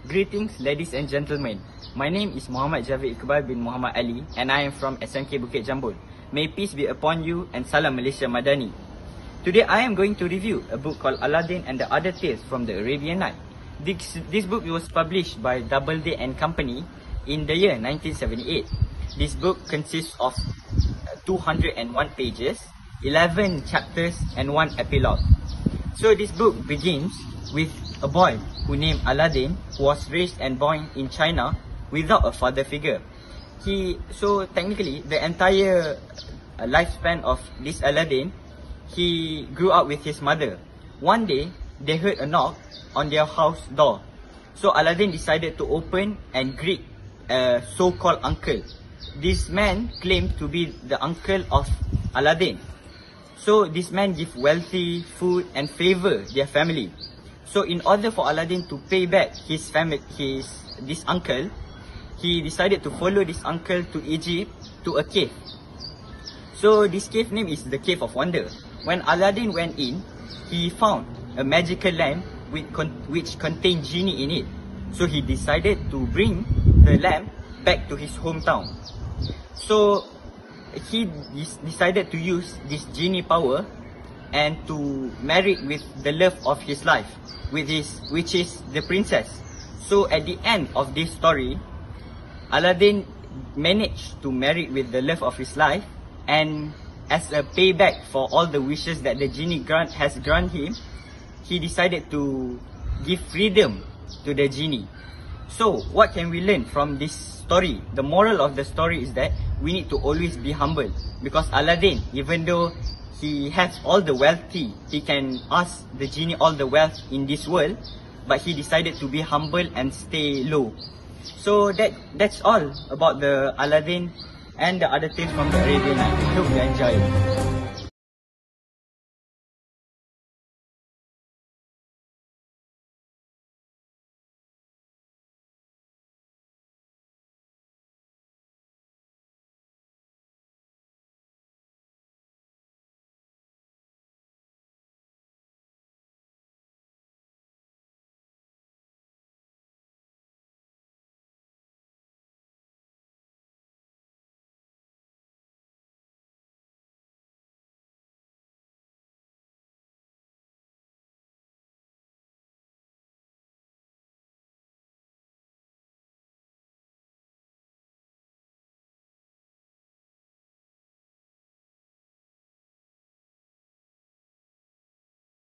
Greetings ladies and gentlemen. My name is Muhammad Javid Iqbal bin Muhammad Ali and I am from SMK Bukit Jambul. May peace be upon you and Salam Malaysia Madani. Today I am going to review a book called Aladdin and the Other Tales from the Arabian Night. This book was published by Doubleday and Company in the year 1978. This book consists of 201 pages, 11 chapters and 1 epilogue. So this book begins with a boy who named Aladdin, who was raised and born in China without a father figure. So technically, the entire lifespan of this Aladdin, he grew up with his mother. One day, they heard a knock on their house door. So Aladdin decided to open and greet a so-called uncle. This man claimed to be the uncle of Aladdin. So this man gave wealthy, food and favor their family. So in order for Aladdin to pay back this uncle, he decided to follow this uncle to Egypt to a cave. So this cave name is the Cave of Wonder. When Aladdin went in, he found a magical lamp which contained genie in it. So he decided to bring the lamp back to his hometown. So he decided to use this genie power and to marry with the love of his life, which is the princess. So at the end of this story, Aladdin managed to marry with the love of his life, and as a payback for all the wishes that the genie has granted him, he decided to give freedom to the genie. So what can we learn from this story? The moral of the story is that we need to always be humble, because Aladdin, even though he has all the wealthy, he can ask the genie all the wealth in this world, but he decided to be humble and stay low. So that's all about the Aladdin and the Other Tales from the Arabian Night. Hope you enjoy it.